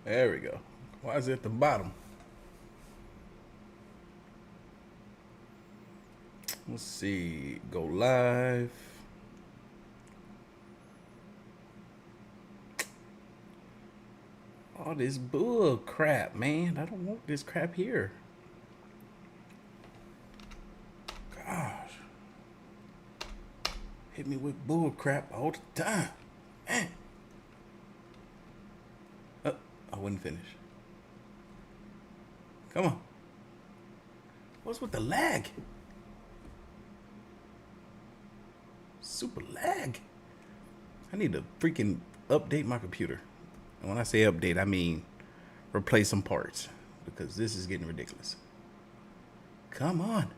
There we go. Why is it at the bottom? Let's see. Go live. All this bull crap, man. I don't want this crap here. Gosh. Hit me with bull crap all the time. Man. Oh, I wouldn't finish. Come on. What's with the lag? Super lag. I need to freaking update my computer. And when I say update, I mean replace some parts, because this is getting ridiculous. Come on.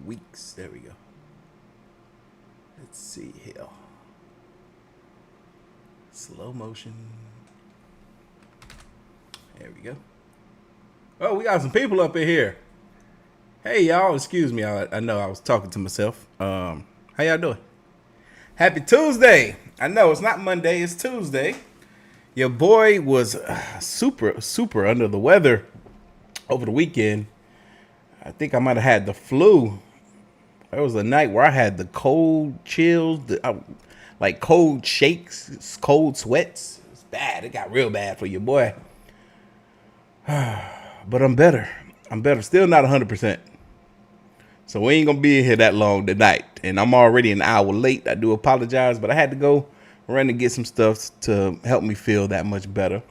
Weeks. There we go. Let's see here. Slow motion. There we go. Oh, we got some people up in here. Hey, y'all. Excuse me. I know I was talking to myself. How y'all doing? Happy Tuesday. I know it's not Monday. It's Tuesday. Your boy was super under the weather over the weekend. I think I might have had the flu. There was a night where I had the cold chills, like cold shakes, cold sweats. It's bad. It got real bad for your boy. But I'm better. Still not 100%. So we ain't going to be in here that long tonight. And I'm already an hour late. I do apologize. But I had to go run and get some stuff to help me feel that much better.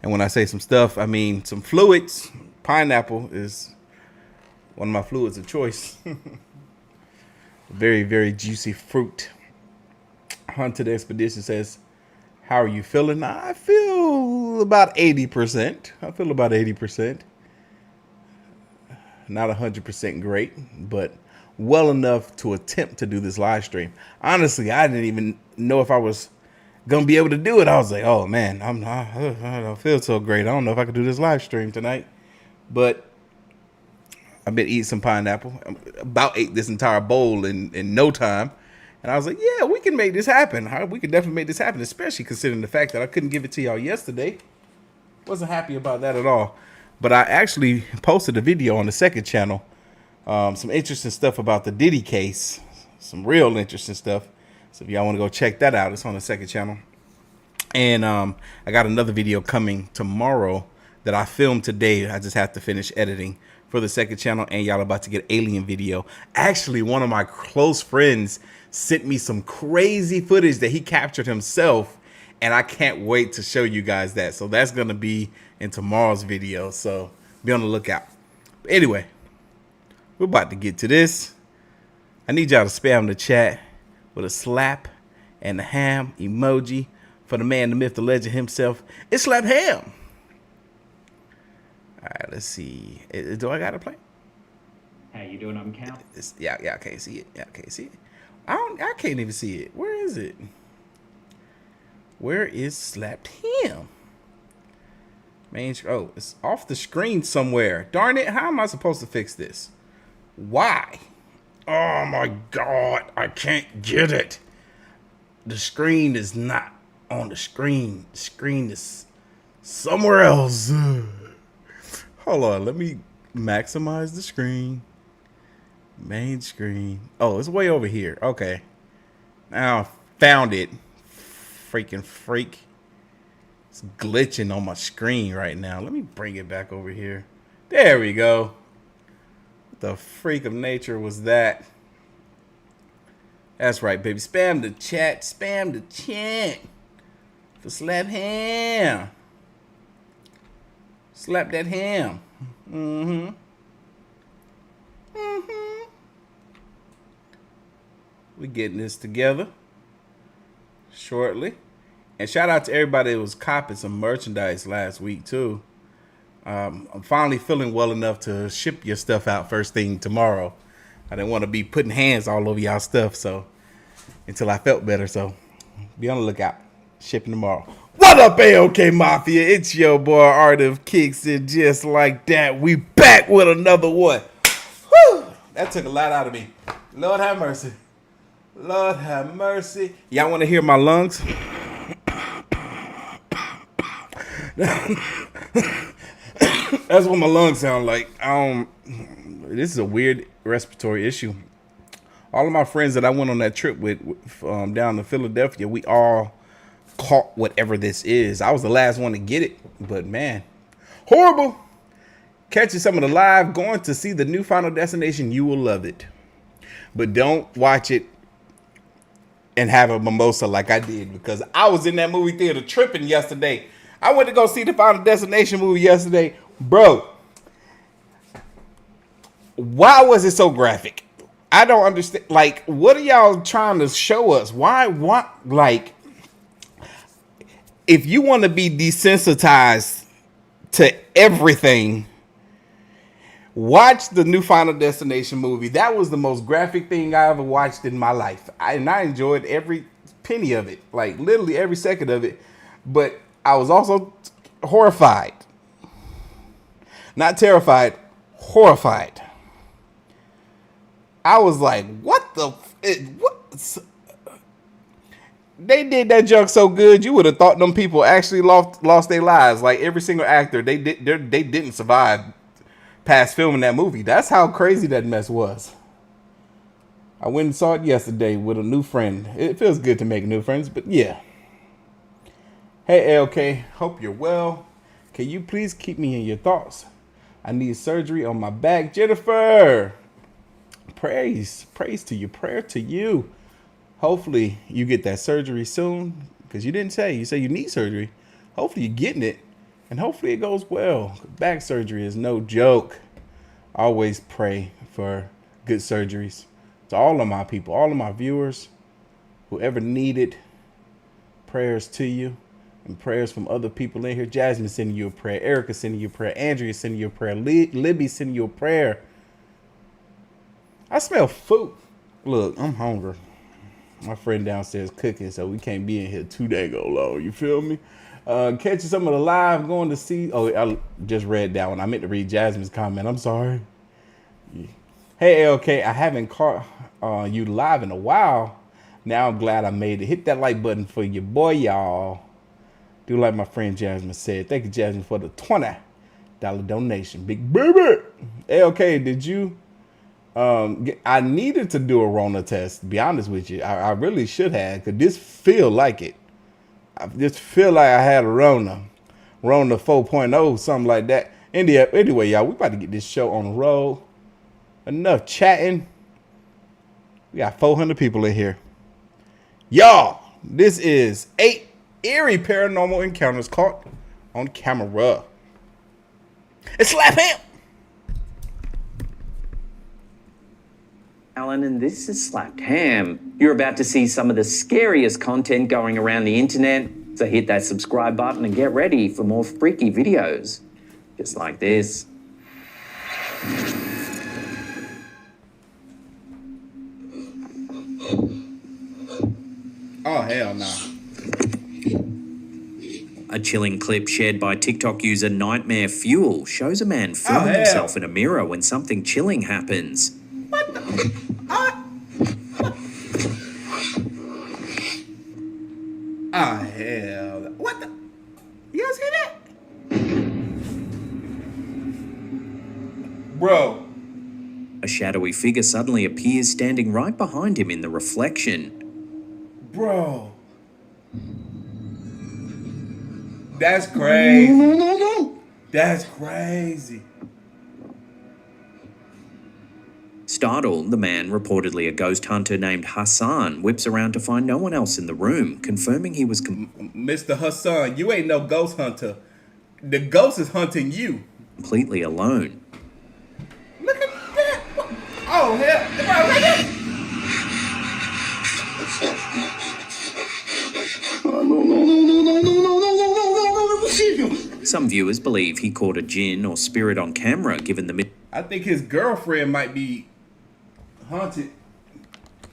And when I say some stuff, I mean some fluids. Pineapple is one of my fluids of choice. Very, very juicy fruit. Hunted Expedition says, how are you feeling? I feel about 80%. I feel about 80%. Not 100% great, but well enough to attempt to do this live stream. Honestly, I didn't even know if I was going to be able to do it. I was like, oh, man, I don't feel so great. I don't know if I could do this live stream tonight. But I've been eating some pineapple. About ate this entire bowl in no time. And I was like, yeah, we can make this happen. We can definitely make this happen, especially considering the fact that I couldn't give it to y'all yesterday. Wasn't happy about that at all. But I actually posted a video on the second channel. Some interesting stuff about the Diddy case. Some real interesting stuff. So if y'all want to go check that out, it's on the second channel. And I got another video coming tomorrow that I filmed today. I just have to finish editing for the second channel. And y'all about to get alien video. Actually, one of my close friends sent me some crazy footage that he captured himself. And I can't wait to show you guys that. So that's going to be in tomorrow's video. So be on the lookout. But anyway, we're about to get to this. I need y'all to spam the chat with a slap and a ham emoji for the man, the myth, the legend himself. It's Slap Ham. All right, let's see. Do I got to play? How you doing? I'm Cal. Yeah, I can't see it. Yeah, I can't see it. I can't even see it. Where is it? Where is Slapped Him? Oh, it's off the screen somewhere. Darn it, how am I supposed to fix this? Why? Oh my God, I can't get it. The screen is not on the screen. The screen is somewhere else. Hold on, let me maximize the screen. Main screen. Oh, it's way over here. Okay. Now I found it. Freaking freak. It's glitching on my screen right now. Let me bring it back over here. There we go. What the freak of nature was that? That's right, baby. Spam the chat. Spam the chat. For Slap Ham. Slap that ham. Mm-hmm. Mm-hmm. We getting this together shortly. And shout out to everybody that was copping some merchandise last week too. I'm finally feeling well enough to ship your stuff out first thing tomorrow. I didn't want to be putting hands all over y'all stuff, so until I felt better. So be on the lookout. Shipping tomorrow. What up, AOK Mafia? It's your boy Artofkickz, and just like that, we back with another one. Whew! That took a lot out of me. Lord have mercy. Lord have mercy. Y'all want to hear my lungs? That's what my lungs sound like. This is a weird respiratory issue. All of my friends that I went on that trip with down to Philadelphia, we all caught whatever this is. I was the last one to get it, but man, horrible. Catching some of the live, going to see the new Final Destination. You will love it, but don't watch it and have a mimosa like I did, because I was in that movie theater tripping yesterday. I went to go see the Final Destination movie yesterday, bro. Why was it so graphic? I don't understand. Like, what are y'all trying to show us? Why? Like, if you want to be desensitized to everything, watch the new Final Destination movie. That was the most graphic thing I ever watched in my life. And I enjoyed every penny of it, like literally every second of it. But I was also horrified. Not terrified, horrified. I was like, what the? What? They did that junk so good, you would have thought them people actually lost their lives. Like every single actor, they didn't survive past filming that movie. That's how crazy that mess was. I went and saw it yesterday with a new friend. It feels good to make new friends, but yeah. Hey, LK, hope you're well. Can you please keep me in your thoughts? I need surgery on my back. Jennifer, praise to you, prayer to you. Hopefully you get that surgery soon, because you didn't say. You say you need surgery. Hopefully you're getting it, and hopefully it goes well. Back surgery is no joke. Always pray for good surgeries. To all of my people, all of my viewers, whoever needed, prayers to you, and prayers from other people in here. Jasmine sending you a prayer. Erica sending you a prayer. Andrea sending you a prayer. Libby sending you a prayer. I smell food. Look, I'm hungry. My friend downstairs cooking, so we can't be in here too dang long. You feel me? Catching some of the live, going to see. Oh, I just read that one. I meant to read Jasmine's comment. I'm sorry. Yeah. Hey, LK, I haven't caught you live in a while. Now I'm glad I made it. Hit that like button for your boy, y'all. Do like my friend Jasmine said. Thank you, Jasmine, for the $20 donation. Big baby. Hey, LK, did you? I needed to do a Rona test, to be honest with you. I really should have, because this feel like it. I just feel like I had a Rona 4.0, something like that. Anyway, y'all, we about to get this show on the road. Enough chatting. We got 400 people in here. Y'all, this is 8 eerie paranormal encounters caught on camera. It's Slap Him. Alan, and this is Slapped Ham. You're about to see some of the scariest content going around the internet, so hit that subscribe button and get ready for more freaky videos. Just like this. Oh, hell no. A chilling clip shared by TikTok user Nightmare Fuel shows a man filming himself in a mirror when something chilling happens. What the? Oh, hell. What the? You guys hear that? Bro. A shadowy figure suddenly appears standing right behind him in the reflection. Bro. That's crazy. No. That's crazy. Startled, the man, reportedly a ghost hunter named Hassan, whips around to find no one else in the room, confirming he was Mr. Hassan, you ain't no ghost hunter. The ghost is hunting you. Completely alone. Look at that. Oh, hell. No, no, no, no, no, no, no, no, no, no, no, no, no, no, no, no, no, no, no, no, Some viewers believe he caught a jinn or spirit on camera given the I think his girlfriend might be haunted.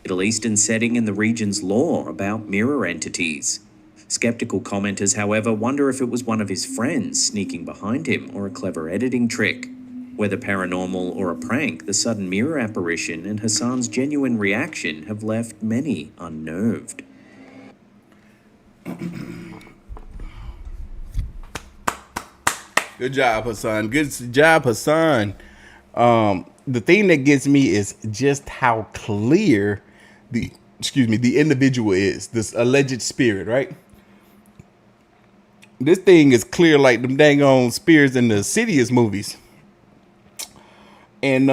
Middle Eastern setting and the region's lore about mirror entities. Skeptical commenters, however, wonder if it was one of his friends sneaking behind him or a clever editing trick. Whether paranormal or a prank, the sudden mirror apparition and Hassan's genuine reaction have left many unnerved. Good job, Hassan. Good job, Hassan. The thing that gets me is just how clear the individual is, this alleged spirit, right? This thing is clear like them dang on spirits in the Insidious movies. And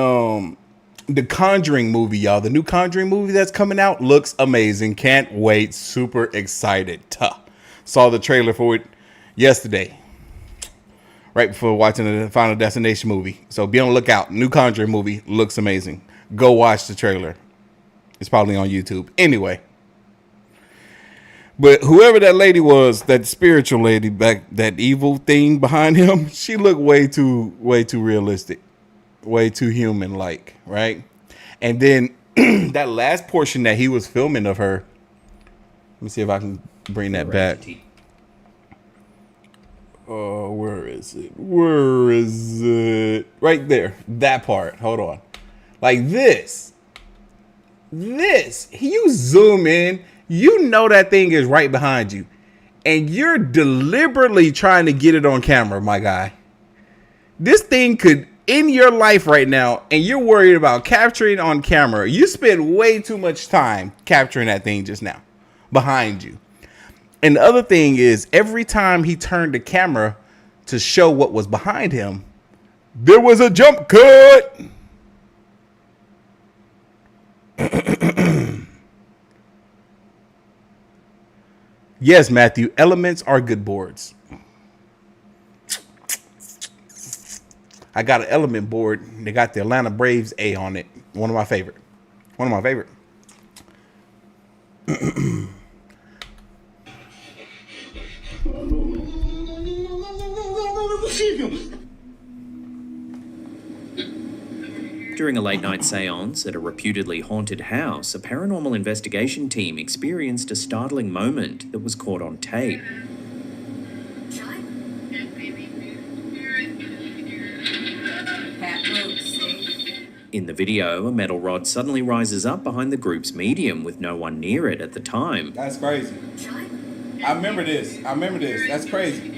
the Conjuring movie, y'all, the new Conjuring movie that's coming out looks amazing. Can't wait. Super excited. Saw the trailer for it yesterday, right before watching the Final Destination movie. So be on the lookout. New Conjuring movie looks amazing. Go watch the trailer. It's probably on YouTube. Anyway. But whoever that lady was, that spiritual lady back, that evil thing behind him, she looked way too realistic, way too human-like, right? And then that last portion that he was filming of her, let me see if I can bring that back. Oh, where is it? Where is it? Right there. That part. Hold on. Like this. You zoom in. You know that thing is right behind you. And you're deliberately trying to get it on camera, my guy. This thing could end your life right now, and you're worried about capturing on camera. You spent way too much time capturing that thing just now behind you. And the other thing is, every time he turned the camera to show what was behind him, there was a jump cut. Yes, Matthew, Elements are good boards. I got an Element board. They got the Atlanta Braves A on it. One of my favorite. During a late-night seance at a reputedly haunted house, a paranormal investigation team experienced a startling moment that was caught on tape. In the video, a metal rod suddenly rises up behind the group's medium with no one near it at the time. That's crazy. I remember this. That's crazy.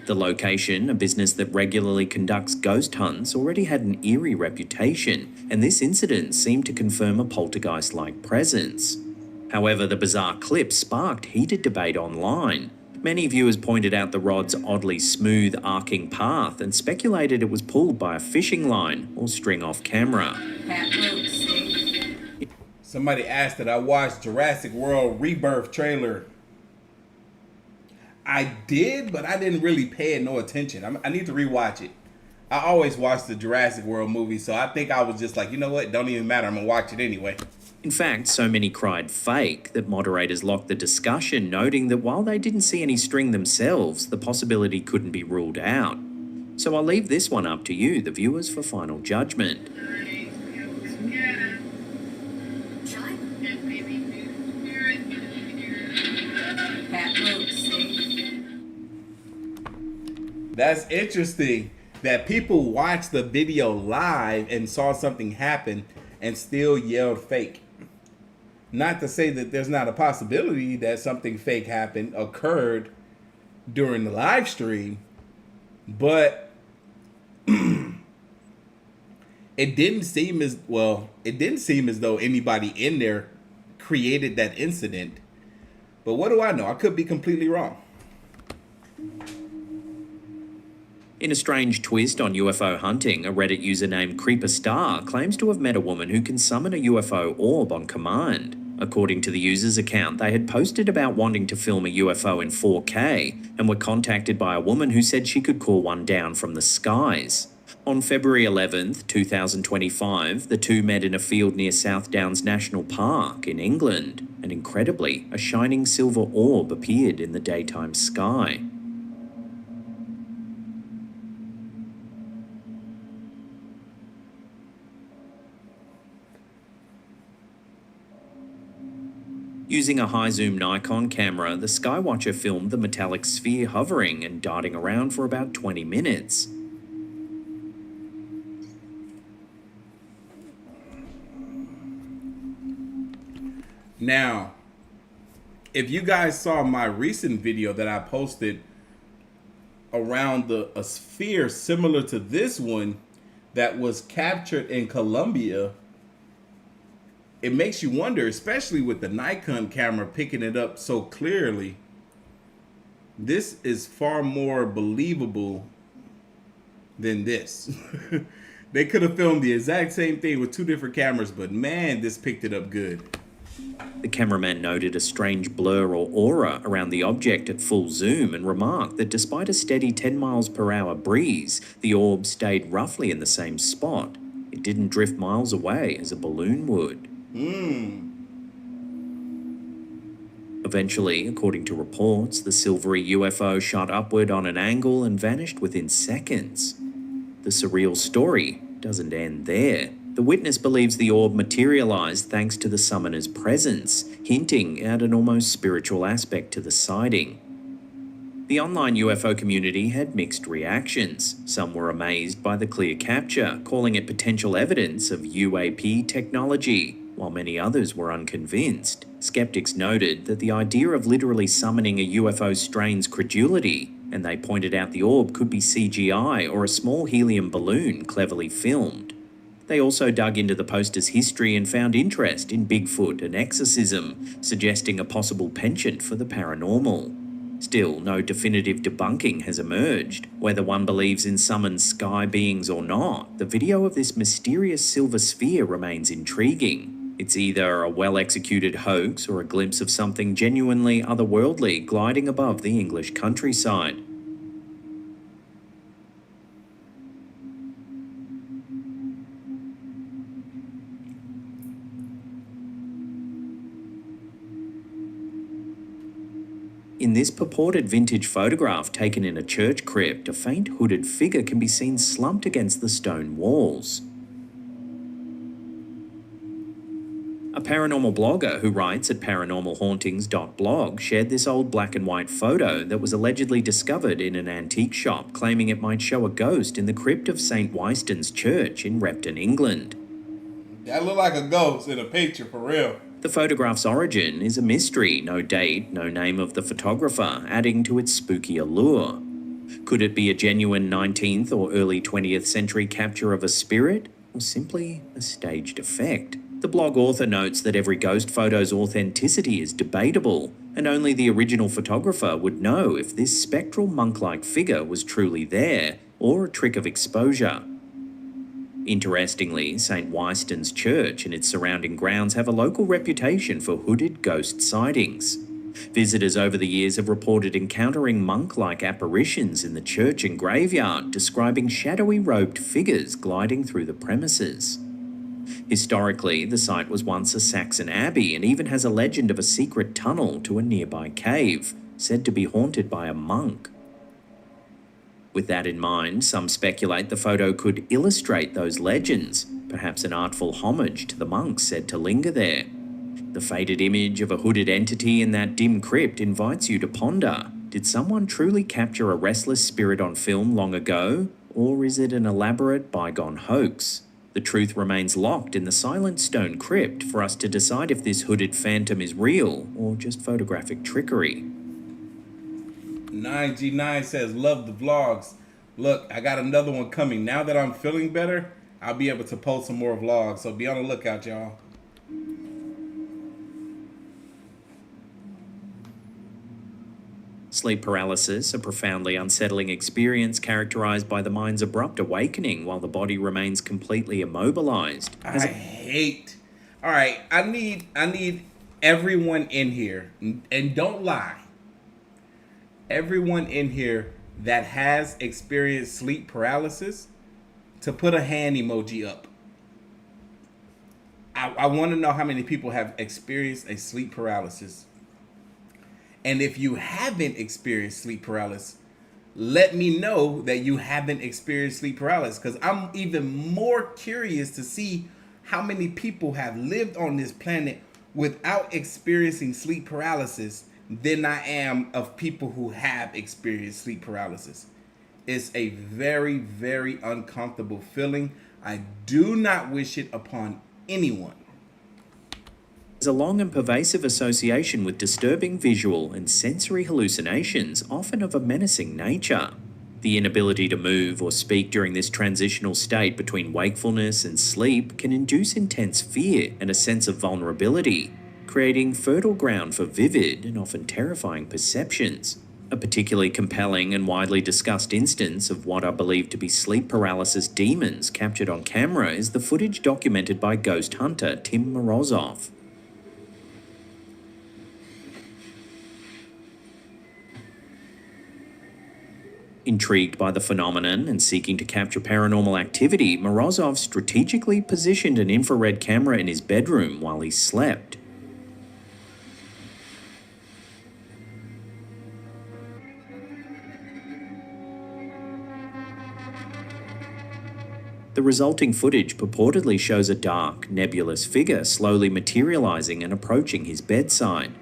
The location, a business that regularly conducts ghost hunts, already had an eerie reputation, and this incident seemed to confirm a poltergeist-like presence. However, the bizarre clip sparked heated debate online. Many viewers pointed out the rod's oddly smooth, arcing path and speculated it was pulled by a fishing line or string off camera. Somebody asked that I watched Jurassic World Rebirth trailer. I did, but I didn't really pay no attention. I need to rewatch it. I always watch the Jurassic World movie, so I think I was just like, you know what? Don't even matter. I'm going to watch it anyway. In fact, so many cried fake that moderators locked the discussion, noting that while they didn't see any string themselves, the possibility couldn't be ruled out. So I'll leave this one up to you, the viewers, for final judgment. That's interesting that people watched the video live and saw something happen and still yelled fake. Not to say that there's not a possibility that something fake occurred during the live stream, but it didn't seem as though anybody in there created that incident. But what do I know? I could be completely wrong. In a strange twist on UFO hunting, a Reddit user named Creeperstar claims to have met a woman who can summon a UFO orb on command. According to the user's account, they had posted about wanting to film a UFO in 4K and were contacted by a woman who said she could call one down from the skies. On February 11th, 2025, the two met in a field near South Downs National Park in England, and incredibly, a shining silver orb appeared in the daytime sky. Using a high-zoom Nikon camera, the skywatcher filmed the metallic sphere hovering and darting around for about 20 minutes. Now, if you guys saw my recent video that I posted around a sphere similar to this one that was captured in Colombia, it makes you wonder, especially with the Nikon camera picking it up so clearly. This is far more believable than this. They could have filmed the exact same thing with two different cameras, but man, this picked it up good. The cameraman noted a strange blur or aura around the object at full zoom and remarked that despite a steady 10 miles per hour breeze, the orb stayed roughly in the same spot. It didn't drift miles away as a balloon would. Eventually, according to reports, the silvery UFO shot upward on an angle and vanished within seconds. The surreal story doesn't end there. The witness believes the orb materialized thanks to the summoner's presence, hinting at an almost spiritual aspect to the sighting. The online UFO community had mixed reactions. Some were amazed by the clear capture, calling it potential evidence of UAP technology, while many others were unconvinced. Skeptics noted that the idea of literally summoning a UFO strains credulity, and they pointed out the orb could be CGI or a small helium balloon cleverly filmed. They also dug into the poster's history and found interest in Bigfoot and exorcism, suggesting a possible penchant for the paranormal. Still, no definitive debunking has emerged. Whether one believes in summoned sky beings or not, the video of this mysterious silver sphere remains intriguing. It's either a well-executed hoax or a glimpse of something genuinely otherworldly gliding above the English countryside. In this purported vintage photograph taken in a church crypt, a faint hooded figure can be seen slumped against the stone walls. A paranormal blogger who writes at paranormalhauntings.blog shared this old black and white photo that was allegedly discovered in an antique shop, claiming it might show a ghost in the crypt of St. Wyston's Church in Repton, England. That looked like a ghost in a picture, for real. The photograph's origin is a mystery, no date, no name of the photographer, adding to its spooky allure. Could it be a genuine 19th or early 20th century capture of a spirit, or simply a staged effect? The blog author notes that every ghost photo's authenticity is debatable, and only the original photographer would know if this spectral monk-like figure was truly there, or a trick of exposure. Interestingly, St. Wyston's Church and its surrounding grounds have a local reputation for hooded ghost sightings. Visitors over the years have reported encountering monk-like apparitions in the church and graveyard, describing shadowy robed figures gliding through the premises. Historically, the site was once a Saxon abbey and even has a legend of a secret tunnel to a nearby cave, said to be haunted by a monk. With that in mind, some speculate the photo could illustrate those legends, perhaps an artful homage to the monks said to linger there. The faded image of a hooded entity in that dim crypt invites you to ponder, did someone truly capture a restless spirit on film long ago, or is it an elaborate bygone hoax? The truth remains locked in the silent stone crypt for us to decide if this hooded phantom is real or just photographic trickery. 9G9 says, love the vlogs. Look, I got another one coming. Now that I'm feeling better, I'll be able to post some more vlogs. So be on the lookout, y'all. Sleep paralysis, a profoundly unsettling experience characterized by the mind's abrupt awakening while the body remains completely immobilized. All right, I need everyone in here, and don't lie. Everyone in here that has experienced sleep paralysis, to put a hand emoji up. I want to know how many people have experienced a sleep paralysis. And if you haven't experienced sleep paralysis, let me know that you haven't experienced sleep paralysis, because I'm even more curious to see how many people have lived on this planet without experiencing sleep paralysis than I am of people who have experienced sleep paralysis. It's a very, very uncomfortable feeling. I do not wish it upon anyone. There's a long and pervasive association with disturbing visual and sensory hallucinations, often of a menacing nature. The inability to move or speak during this transitional state between wakefulness and sleep can induce intense fear and a sense of vulnerability, creating fertile ground for vivid and often terrifying perceptions. A particularly compelling and widely discussed instance of what are believed to be sleep paralysis demons captured on camera is the footage documented by ghost hunter Tim Morozov. Intrigued by the phenomenon and seeking to capture paranormal activity, Morozov strategically positioned an infrared camera in his bedroom while he slept. The resulting footage purportedly shows a dark, nebulous figure slowly materializing and approaching his bedside.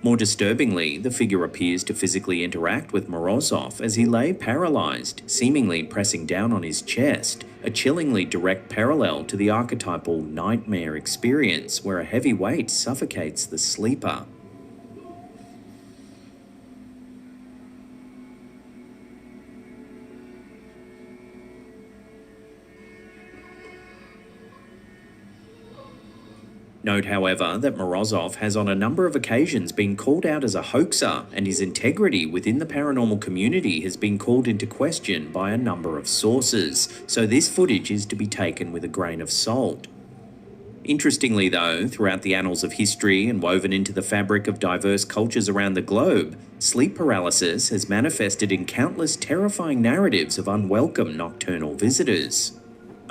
More disturbingly, the figure appears to physically interact with Morozov as he lay paralyzed, seemingly pressing down on his chest, a chillingly direct parallel to the archetypal nightmare experience where a heavy weight suffocates the sleeper. Note, however, that Morozov has on a number of occasions been called out as a hoaxer, and his integrity within the paranormal community has been called into question by a number of sources, so this footage is to be taken with a grain of salt. Interestingly though, throughout the annals of history and woven into the fabric of diverse cultures around the globe, sleep paralysis has manifested in countless terrifying narratives of unwelcome nocturnal visitors.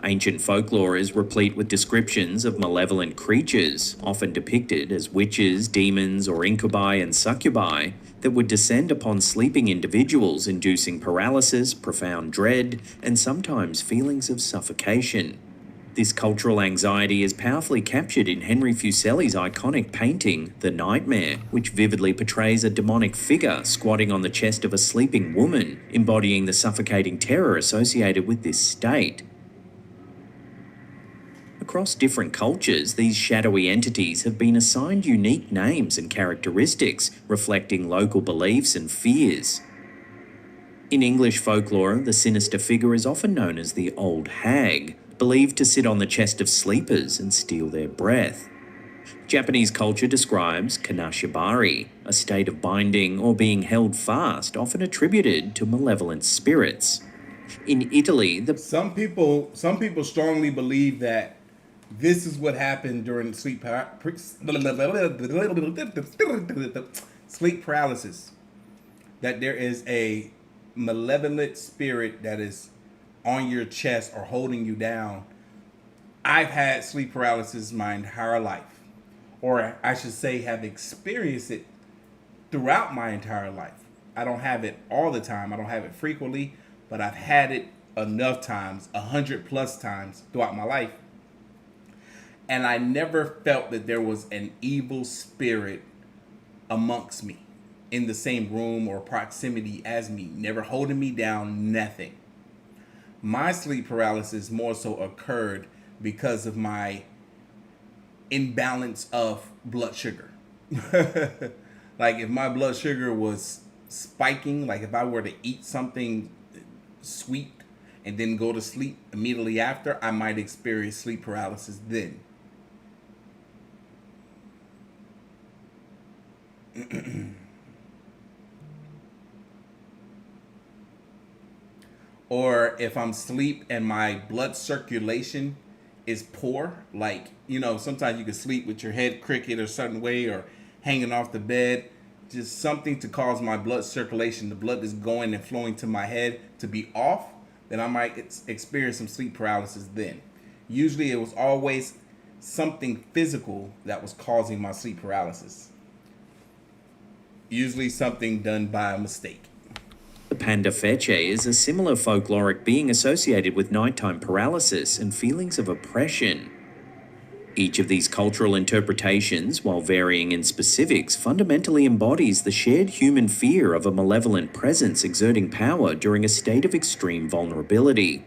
Ancient folklore is replete with descriptions of malevolent creatures, often depicted as witches, demons, or incubi and succubi, that would descend upon sleeping individuals, inducing paralysis, profound dread, and sometimes feelings of suffocation. This cultural anxiety is powerfully captured in Henry Fuseli's iconic painting, The Nightmare, which vividly portrays a demonic figure squatting on the chest of a sleeping woman, embodying the suffocating terror associated with this state. Across different cultures, these shadowy entities have been assigned unique names and characteristics, reflecting local beliefs and fears. In English folklore, the sinister figure is often known as the Old Hag, believed to sit on the chest of sleepers and steal their breath. Japanese culture describes kanashibari, a state of binding or being held fast, often attributed to malevolent spirits. In Italy, Some people strongly believe that this is what happened during sleep paralysis. That there is a malevolent spirit that is on your chest or holding you down. I've had sleep paralysis my entire life, or I should say, have experienced it throughout my entire life. I don't have it all the time. I don't have it frequently, but I've had it enough times, 100+ times throughout my life. And I never felt that there was an evil spirit amongst me, in the same room or proximity as me, never holding me down, nothing. My sleep paralysis more so occurred because of my imbalance of blood sugar. Like if my blood sugar was spiking, like if I were to eat something sweet and then go to sleep immediately after, I might experience sleep paralysis then. Or if I'm asleep and my blood circulation is poor. Like, you know, sometimes you can sleep with your head crooked a certain way or hanging off the bed. Just something to cause my blood circulation, the blood that's going and flowing to my head, to be off, then I might experience some sleep paralysis then. Usually it was always something physical that was causing my sleep paralysis. Usually something done by a mistake. The panda feche is a similar folkloric being associated with nighttime paralysis and feelings of oppression. Each of these cultural interpretations, while varying in specifics, fundamentally embodies the shared human fear of a malevolent presence exerting power during a state of extreme vulnerability.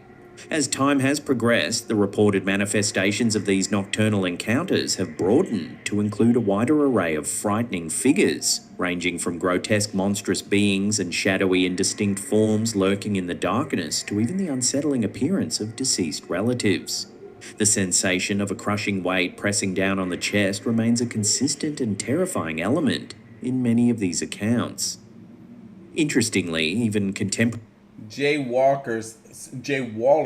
As time has progressed, the reported manifestations of these nocturnal encounters have broadened to include a wider array of frightening figures, ranging from grotesque monstrous beings and shadowy indistinct forms lurking in the darkness to even the unsettling appearance of deceased relatives. The sensation of a crushing weight pressing down on the chest remains a consistent and terrifying element in many of these accounts. Interestingly, even contemporary Jay Waller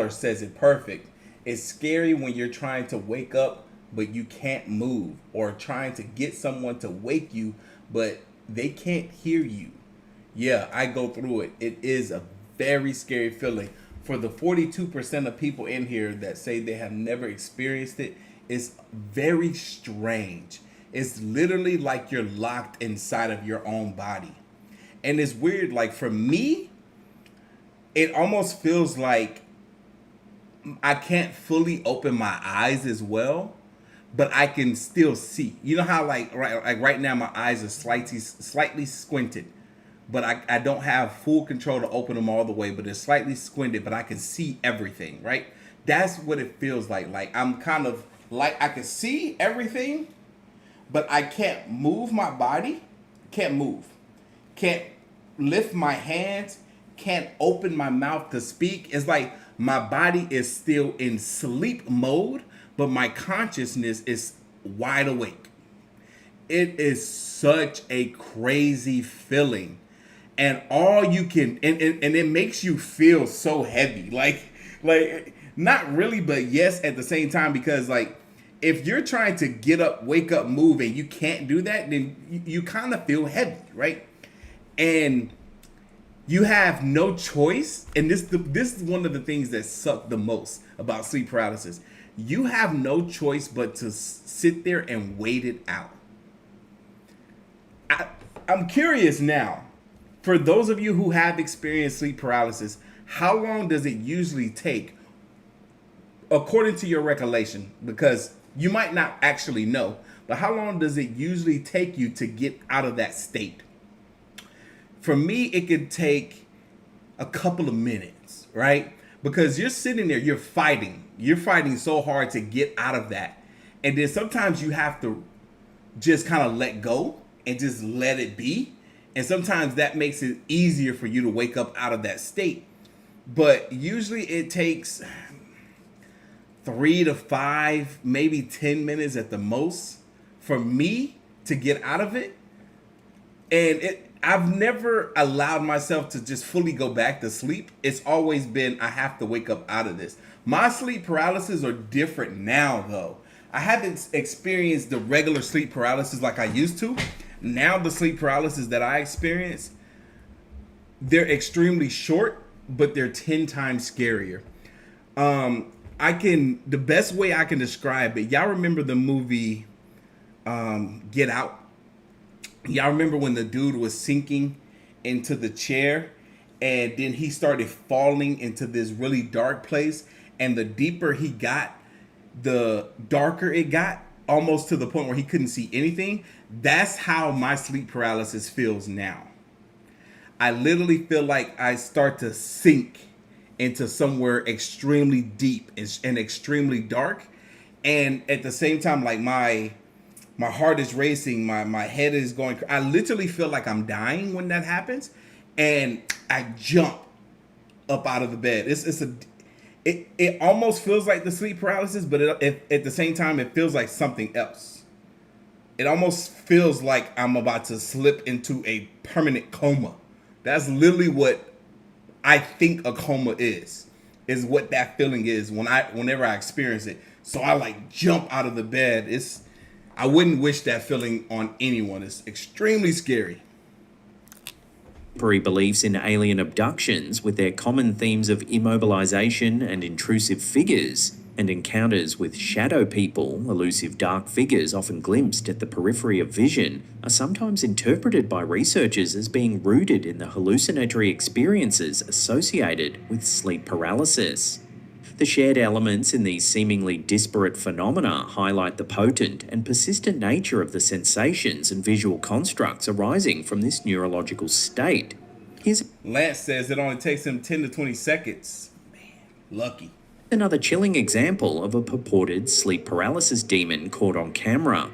says it perfect. It's scary when you're trying to wake up but you can't move, or trying to get someone to wake you but they can't hear you. Yeah, I go through it. It is a very scary feeling. For the 42% of people in here that say they have never experienced it, it's very strange. It's literally like you're locked inside of your own body. And it's weird, like for me, it almost feels like I can't fully open my eyes as well, but I can still see. You know how like right now my eyes are slightly squinted, but I don't have full control to open them all the way, but they're slightly squinted, but I can see everything, right? That's what it feels like. Like I'm kind of like I can see everything, but I can't move my body, can't move, can't lift my hands, can't open my mouth to speak. It's like my body is still in sleep mode, but my consciousness is wide awake. It is such a crazy feeling. And all you can, and it makes you feel so heavy. Like not really, but yes at the same time, because like if you're trying to get up, wake up, move, and you can't do that, then you kind of feel heavy, right? And you have no choice. And this is one of the things that suck the most about sleep paralysis. You have no choice but to sit there and wait it out. I'm curious now, for those of you who have experienced sleep paralysis, how long does it usually take, according to your recollection? Because you might not actually know, but how long does it usually take you to get out of that state? For me, it could take a couple of minutes, right? Because you're sitting there, you're fighting so hard to get out of that. And then sometimes you have to just kind of let go and just let it be. And sometimes that makes it easier for you to wake up out of that state. But usually it takes 3 to 5, maybe 10 minutes at the most for me to get out of it. And I've never allowed myself to just fully go back to sleep. It's always been, I have to wake up out of this. My sleep paralysis are different now, though. I haven't experienced the regular sleep paralysis like I used to. Now the sleep paralysis that I experience, they're extremely short, but they're 10 times scarier. The best way I can describe it, y'all remember the movie Get Out? Y'all remember when the dude was sinking into the chair and then he started falling into this really dark place, and the deeper he got, the darker it got, almost to the point where he couldn't see anything. That's how my sleep paralysis feels now. I literally feel like I start to sink into somewhere extremely deep and extremely dark, and at the same time, like my heart is racing, my head is going. I literally feel like I'm dying when that happens, and I jump up out of the bed. It almost feels like the sleep paralysis, but at the same time, it feels like something else. It almost feels like I'm about to slip into a permanent coma. That's literally what I think a coma is what that feeling is whenever I experience it. So I like jump out of the bed. I wouldn't wish that feeling on anyone. It's extremely scary. Contemporary beliefs in alien abductions, with their common themes of immobilization and intrusive figures, and encounters with shadow people, elusive dark figures often glimpsed at the periphery of vision, are sometimes interpreted by researchers as being rooted in the hallucinatory experiences associated with sleep paralysis. The shared elements in these seemingly disparate phenomena highlight the potent and persistent nature of the sensations and visual constructs arising from this neurological state. Lance says it only takes him 10 to 20 seconds. Man, lucky. Another chilling example of a purported sleep paralysis demon caught on camera.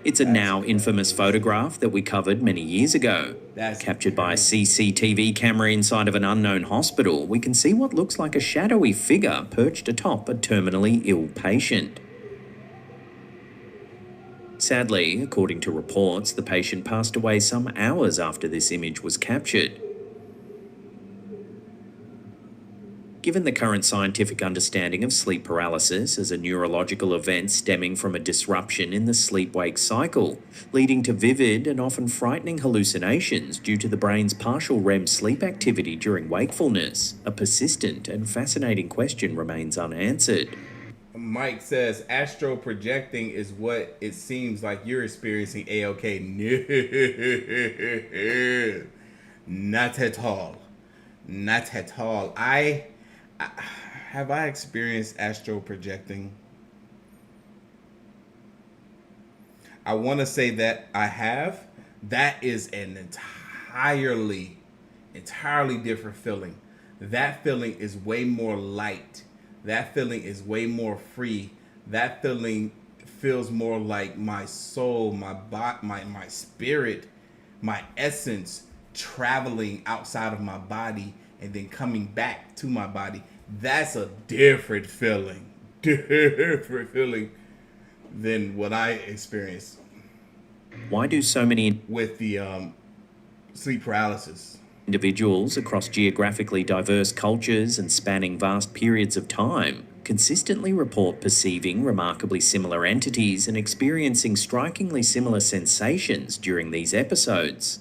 It's a now infamous photograph that we covered many years ago. Captured by a CCTV camera inside of an unknown hospital, we can see what looks like a shadowy figure perched atop a terminally ill patient. Sadly, according to reports, the patient passed away some hours after this image was captured. Given the current scientific understanding of sleep paralysis as a neurological event stemming from a disruption in the sleep-wake cycle, leading to vivid and often frightening hallucinations due to the brain's partial REM sleep activity during wakefulness, a persistent and fascinating question remains unanswered. Mike says astral projecting is what it seems like you're experiencing. A-OK. No, not at all. Not at all. Have I experienced astral projecting? I want to say that I have. That is an entirely different feeling. That feeling is way more light. That feeling is way more free. That feeling feels more like my soul, my body, my spirit, my essence traveling outside of my body and then coming back to my body. That's a different feeling. Different feeling than what I experienced. Why do so many with the sleep paralysis individuals across geographically diverse cultures and spanning vast periods of time consistently report perceiving remarkably similar entities and experiencing strikingly similar sensations during these episodes?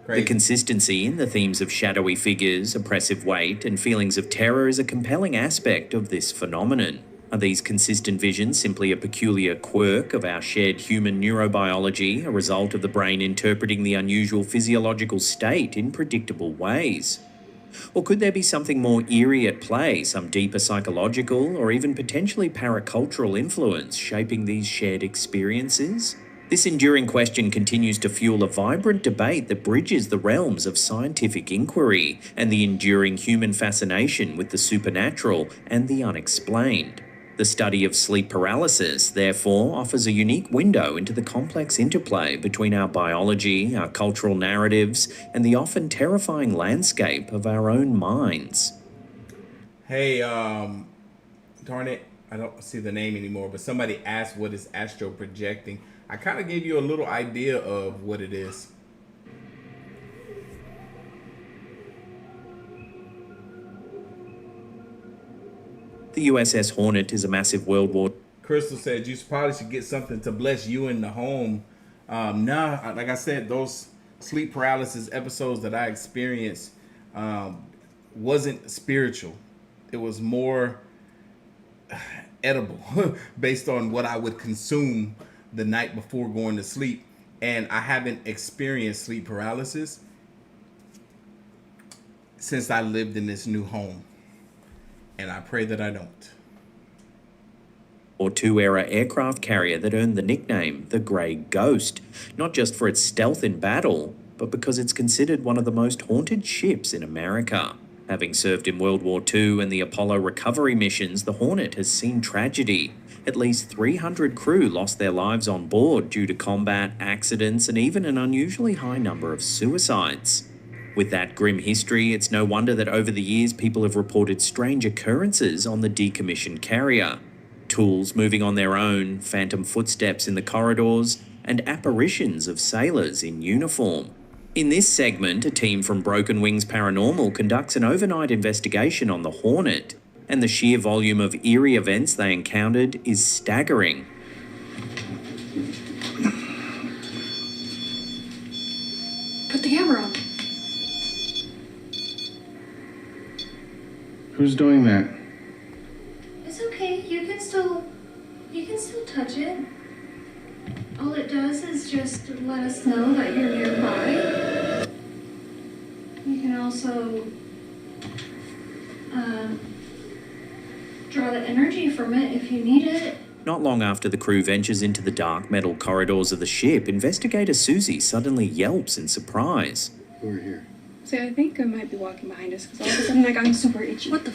Crazy. The consistency in the themes of shadowy figures, oppressive weight, and feelings of terror is a compelling aspect of this phenomenon. Are these consistent visions simply a peculiar quirk of our shared human neurobiology, a result of the brain interpreting the unusual physiological state in predictable ways? Or could there be something more eerie at play, some deeper psychological or even potentially paracultural influence shaping these shared experiences? This enduring question continues to fuel a vibrant debate that bridges the realms of scientific inquiry and the enduring human fascination with the supernatural and the unexplained. The study of sleep paralysis, therefore, offers a unique window into the complex interplay between our biology, our cultural narratives, and the often terrifying landscape of our own minds. Hey, darn it, I don't see the name anymore, but somebody asked what is astral projecting. I kind of gave you a little idea of what it is. The USS Hornet is a massive World War Crystal said you probably should get something to bless you in the home. Nah, like I said, those sleep paralysis episodes that I experienced wasn't spiritual. It was more edible based on what I would consume the night before going to sleep. And I haven't experienced sleep paralysis since I lived in this new home. And I pray that I don't. War II era aircraft carrier that earned the nickname the Grey Ghost, not just for its stealth in battle, but because it's considered one of the most haunted ships in America. Having served in World War II and the Apollo recovery missions, the Hornet has seen tragedy. At least 300 crew lost their lives on board due to combat, accidents, and even an unusually high number of suicides. With that grim history, it's no wonder that over the years people have reported strange occurrences on the decommissioned carrier. Tools moving on their own, phantom footsteps in the corridors, and apparitions of sailors in uniform. In this segment, a team from Broken Wings Paranormal conducts an overnight investigation on the Hornet. And the sheer volume of eerie events they encountered is staggering. Put the camera on. Who's doing that? It's okay. You can still touch it. All it does is just let us know that you're nearby. You can also draw the energy from it if you need it. Not long after the crew ventures into the dark metal corridors of the ship, investigator Susie suddenly yelps in surprise. Over here. See, I think I might be walking behind us because all of a sudden, like, I'm super itchy. What the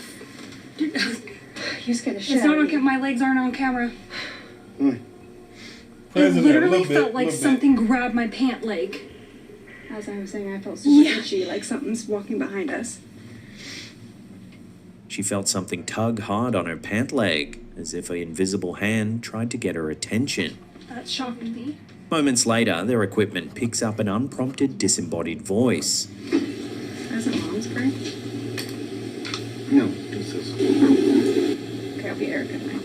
Dude, You scared the shit it's out not of on me. camera. My legs aren't on camera. It Present there, literally little bit, felt like little bit. something grabbed my pant leg. As I was saying, I felt super Yeah. itchy, like something's walking behind us. She felt something tug hard on her pant leg, as if an invisible hand tried to get her attention. That's shocking me. Moments later, their equipment picks up an unprompted, disembodied voice. That's a mom's spray. No, this is. Okay, I'll be Erica now.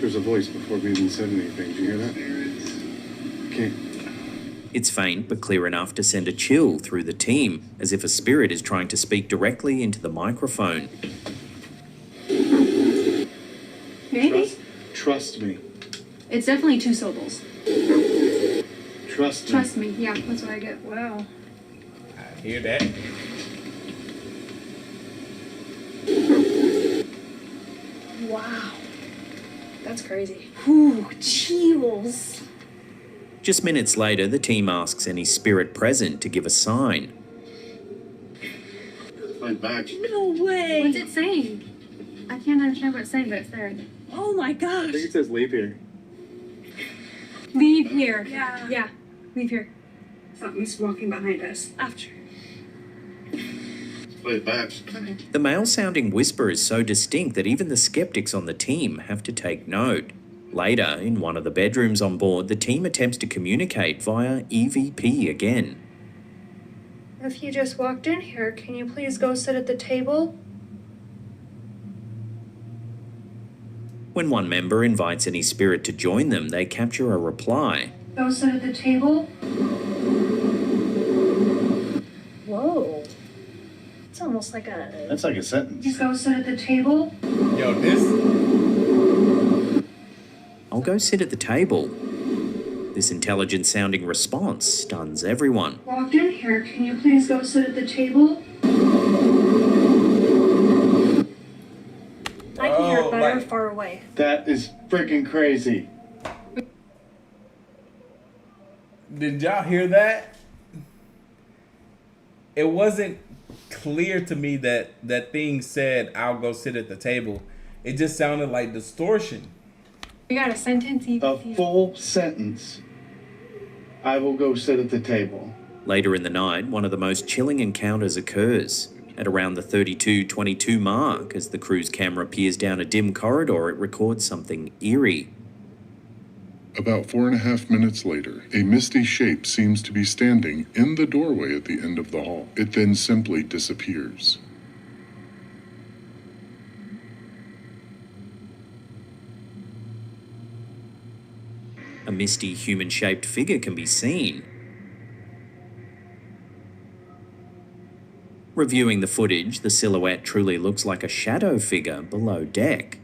There's a voice before we even said anything. Do you hear that? Okay. It's faint but clear enough to send a chill through the team, as if a spirit is trying to speak directly into the microphone. Maybe. Trust me. It's definitely 2 syllables. Trust me. Trust me. Yeah, that's what I get. Wow. I hear that. Wow. That's crazy. Ooh, chills. Just minutes later, the team asks any spirit present to give a sign. My back. No way. What's it saying? I can't understand what it's saying, but it's there. Oh my gosh. says leave here. Leave here. Yeah. Yeah. Leave here. Something's walking behind us. After. Play it back. The male-sounding whisper is so distinct that even the skeptics on the team have to take note. Later, in one of the bedrooms on board, the team attempts to communicate via EVP again. If you just walked in here, can you please go sit at the table? When one member invites any spirit to join them, they capture a reply. Go sit at the table? Whoa. It's almost like a... That's like a sentence. Just go sit at the table? Yo, this. I'll go sit at the table. This intelligent-sounding response stuns everyone. Walked in here, can you please go sit at the table? I can hear it better like- far away. That is freaking crazy. Did y'all hear that? It wasn't clear to me that that thing said, "I'll go sit at the table." It just sounded like distortion. We got a sentence. A full sentence. I will go sit at the table. Later in the night, one of the most chilling encounters occurs. At around the 32:22 mark, as the crew's camera peers down a dim corridor, it records something eerie. About 4.5 minutes later, a misty shape seems to be standing in the doorway at the end of the hall. It then simply disappears. A misty human-shaped figure can be seen. Reviewing the footage, the silhouette truly looks like a shadow figure below deck.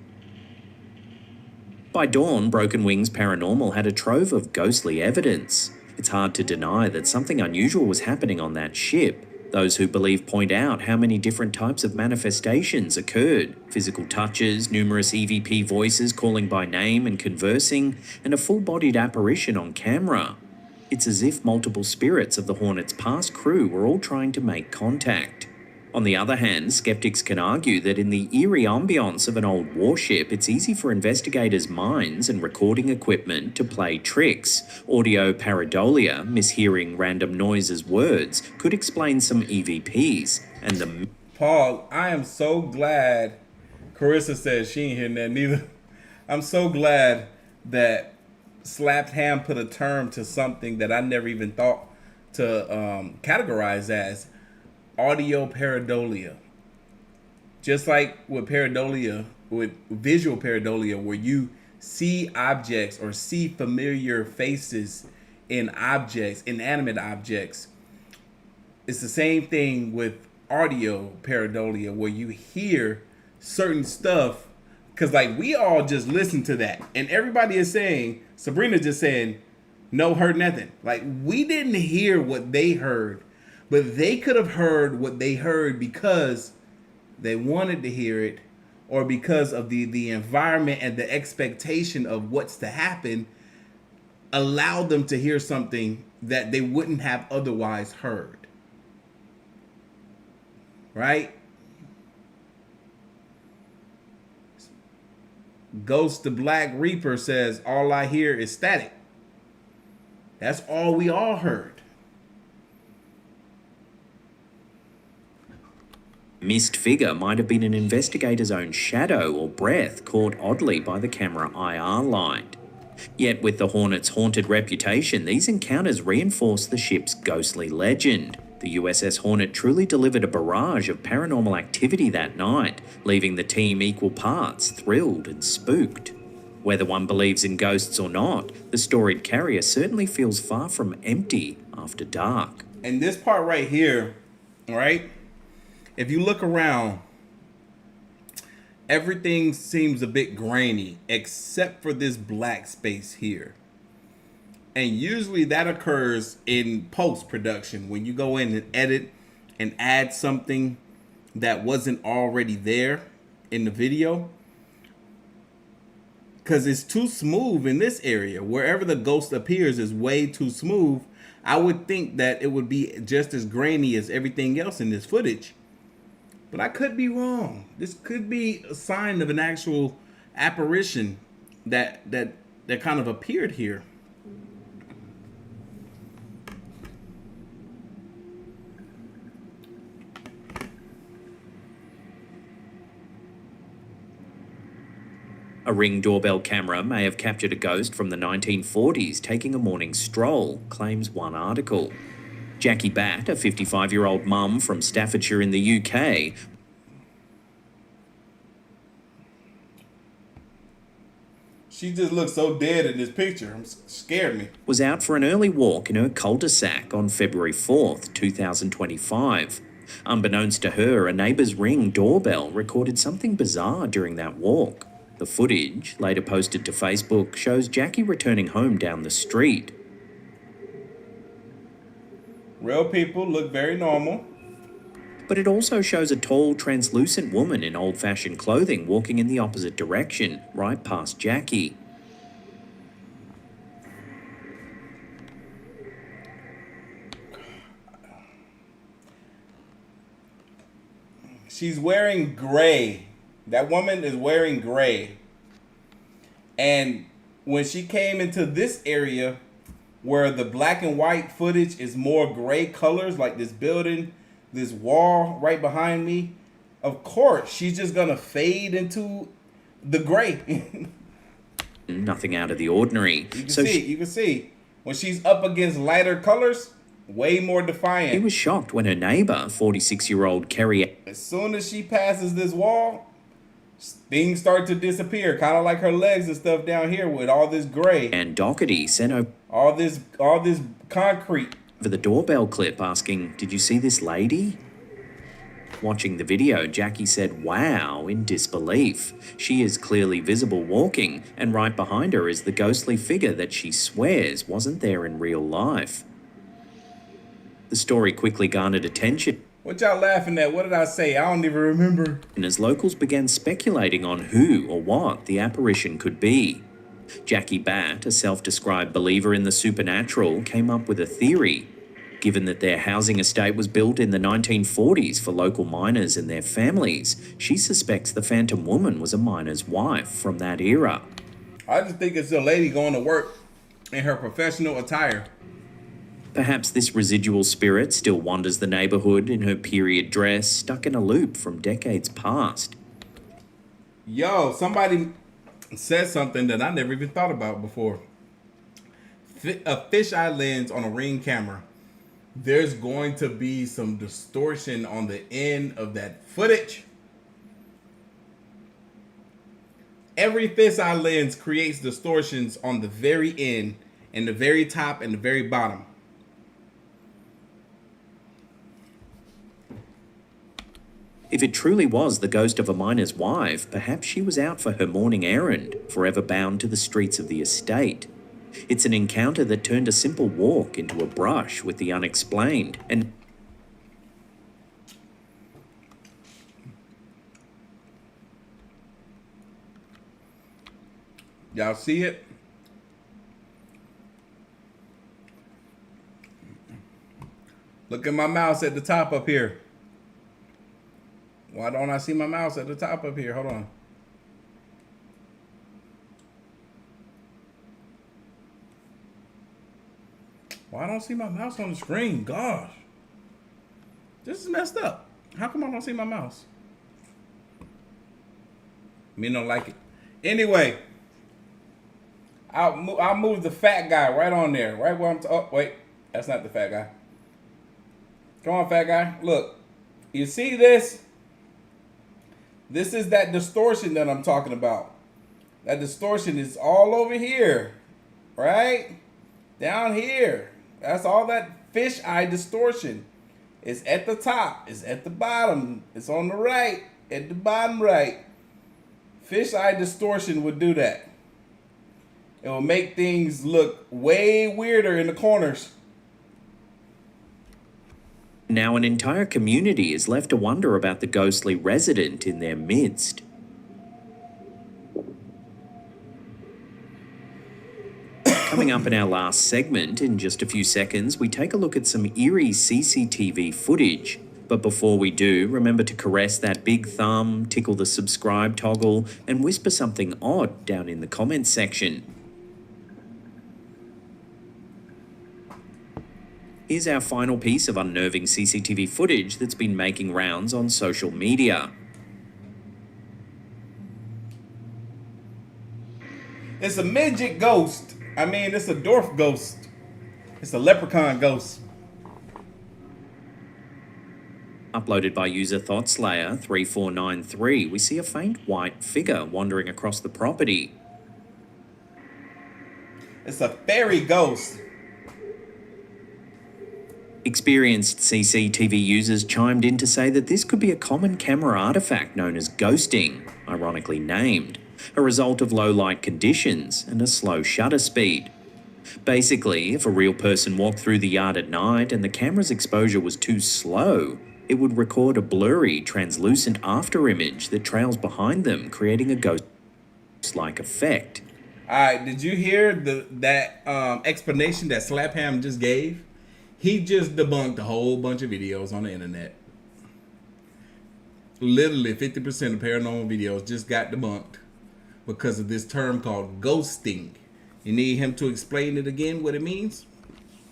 By dawn, Broken Wings Paranormal had a trove of ghostly evidence. It's hard to deny that something unusual was happening on that ship. Those who believe point out how many different types of manifestations occurred. Physical touches, numerous EVP voices calling by name and conversing, and a full-bodied apparition on camera. It's as if multiple spirits of the Hornet's past crew were all trying to make contact. On the other hand, skeptics can argue that in the eerie ambience of an old warship, it's easy for investigators' minds and recording equipment to play tricks. Audio pareidolia, mishearing random noises, words, could explain some EVPs. And the Paul, I am so glad Carissa said she ain't hearing that neither. I'm so glad that Slapped Ham put a term to something that I never even thought to categorize as audio pareidolia. Just like with pareidolia, with visual pareidolia, where you see objects or see familiar faces in objects, inanimate objects, it's the same thing with audio pareidolia, where you hear certain stuff. Because, like, we all just listen to that. And everybody is saying, Sabrina just saying, no, heard nothing. Like, we didn't hear what they heard. But they could have heard what they heard because they wanted to hear it, or because of the environment and the expectation of what's to happen allowed them to hear something that they wouldn't have otherwise heard. Right? Ghost the Black Reaper says, all I hear is static. That's all we all heard. Missed figure might have been an investigator's own shadow or breath caught oddly by the camera IR light. Yet with the Hornet's haunted reputation, these encounters reinforce the ship's ghostly legend. The USS Hornet truly delivered a barrage of paranormal activity that night, leaving the team equal parts thrilled and spooked. Whether one believes in ghosts or not, the storied carrier certainly feels far from empty after dark. And this part right here, right? If you look around, everything seems a bit grainy except for this black space here. And usually that occurs in post-production when you go in and edit and add something that wasn't already there in the video. Because it's too smooth in this area. Wherever the ghost appears is way too smooth. I would think that it would be just as grainy as everything else in this footage. But I could be wrong. This could be a sign of an actual apparition that kind of appeared here. A Ring doorbell camera may have captured a ghost from the 1940s taking a morning stroll, claims one article. Jackie Batt, a 55-year-old mum from Staffordshire in the UK, She just looks so dead in this picture. Scared me. was out for an early walk in her cul-de-sac on February 4th, 2025. Unbeknownst to her, a neighbour's Ring doorbell recorded something bizarre during that walk. The footage, later posted to Facebook, shows Jackie returning home down the street. Real people look very normal. But it also shows a tall, translucent woman in old-fashioned clothing walking in the opposite direction, right past Jackie. She's wearing gray. That woman is wearing gray. And when she came into this area where the black and white footage is more gray colors, like this building, this wall right behind me, of course, she's just gonna fade into the gray. Nothing out of the ordinary. You can see when she's up against lighter colors, way more defiant. He was shocked when her neighbour, 46-year-old Kerry, As soon as she passes this wall, things start to disappear, kind of like her legs and stuff down here with all this gray and Doherty sent over all this concrete. the doorbell clip asking, "Did you see this lady?" Watching the video, Jackie said, "Wow," in disbelief. She is clearly visible walking, and right behind her is the ghostly figure that she swears wasn't there in real life. The story quickly garnered attention, What y'all laughing at? What did I say? I don't even remember. and as locals began speculating on who or what the apparition could be. Jackie Batt, a self-described believer in the supernatural, came up with a theory. Given that their housing estate was built in the 1940s for local miners and their families, she suspects the Phantom Woman was a miner's wife from that era. I just think it's a lady going to work in her professional attire. Perhaps this residual spirit still wanders the neighbourhood in her period dress, stuck in a loop from decades past. Yo, somebody said something that I never even thought about before. A fisheye lens on a Ring camera. There's going to be some distortion on the end of that footage. Every fisheye lens creates distortions on the very end, and the very top, and the very bottom. If it truly was the ghost of a miner's wife, perhaps she was out for her morning errand, forever bound to the streets of the estate. It's an encounter that turned a simple walk into a brush with the unexplained, and Y'all see it? Look at my mouse at the top up here. Why don't I see my mouse at the top up here? Hold on. Why don't I see my mouse on the screen? Gosh. This is messed up. How come I don't see my mouse? Me don't like it. Anyway. I'll move the fat guy right on there. Right where I'm... oh, wait. That's not the fat guy. Come on, fat guy. Look. You see this? This is that distortion that I'm talking about. That distortion is all over here. Right? Down here. That's all that fisheye distortion. It's at the top. It's at the bottom. It's on the right. At the bottom right. Fisheye distortion would do that. It will make things look way weirder in the corners. now an entire community is left to wonder about the ghostly resident in their midst. Coming up in our last segment, in just a few seconds, we take a look at some eerie CCTV footage. But before we do, remember to caress that big thumb, tickle the subscribe toggle, and whisper something odd down in the comments section. Here's our final piece of unnerving CCTV footage that's been making rounds on social media. It's a midget ghost. I mean, it's a dwarf ghost. It's a leprechaun ghost. Uploaded by user ThoughtSlayer3493, we see a faint white figure wandering across the property. It's a fairy ghost. Experienced CCTV users chimed in to say that this could be a common camera artifact known as ghosting, ironically named, a result of low light conditions and a slow shutter speed. Basically, if a real person walked through the yard at night and the camera's exposure was too slow, it would record a blurry, translucent afterimage that trails behind them, creating a ghost-like effect. Alright, did you hear that explanation that Slapham just gave? He just debunked a whole bunch of videos on the internet. Literally 50% of paranormal videos just got debunked because of this term called ghosting. You need him to explain it again, what it means?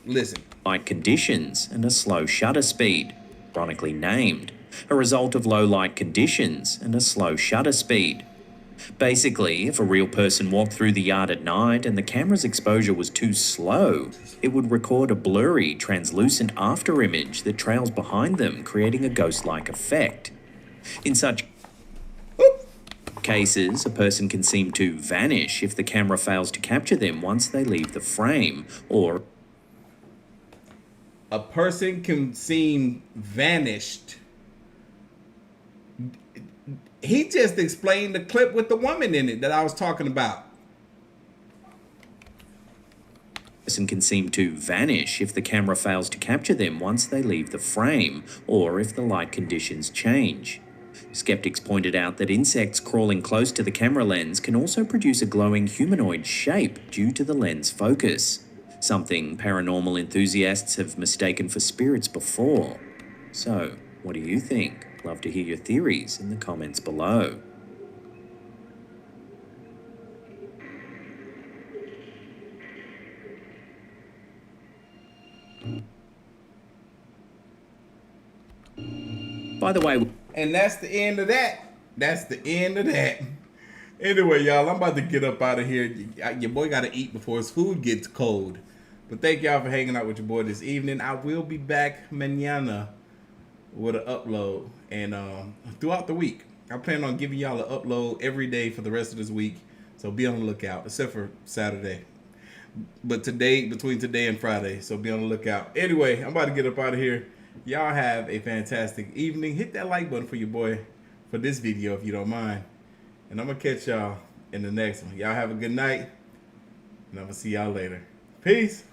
Listen. Light conditions and a slow shutter speed, ironically named, a result of low light conditions and a slow shutter speed. Basically, if a real person walked through the yard at night and the camera's exposure was too slow, it would record a blurry, translucent afterimage that trails behind them, creating a ghost-like effect. In such cases, a person can seem to vanish if the camera fails to capture them once they leave the frame, or a person can seem vanished. He just explained the clip with the woman in it that I was talking about. Person can seem to vanish if the camera fails to capture them once they leave the frame, or if the light conditions change. Skeptics pointed out that insects crawling close to the camera lens can also produce a glowing humanoid shape due to the lens focus, something paranormal enthusiasts have mistaken for spirits before. So, what do you think? Love to hear your theories in the comments below. By the way, and that's the end of that. That's the end of that. Anyway, y'all, I'm about to get up out of here. Your boy got to eat before his food gets cold. But thank y'all for hanging out with your boy this evening. I will be back mañana with an upload and throughout the week. I plan on giving y'all an upload every day for the rest of this week. So be on the lookout, except for Saturday. But today, between today and Friday, so be on the lookout. Anyway, I'm about to get up out of here. Y'all have a fantastic evening. Hit that like button for your boy for this video if you don't mind. And I'm going to catch y'all in the next one. Y'all have a good night. And I'm going to see y'all later. Peace.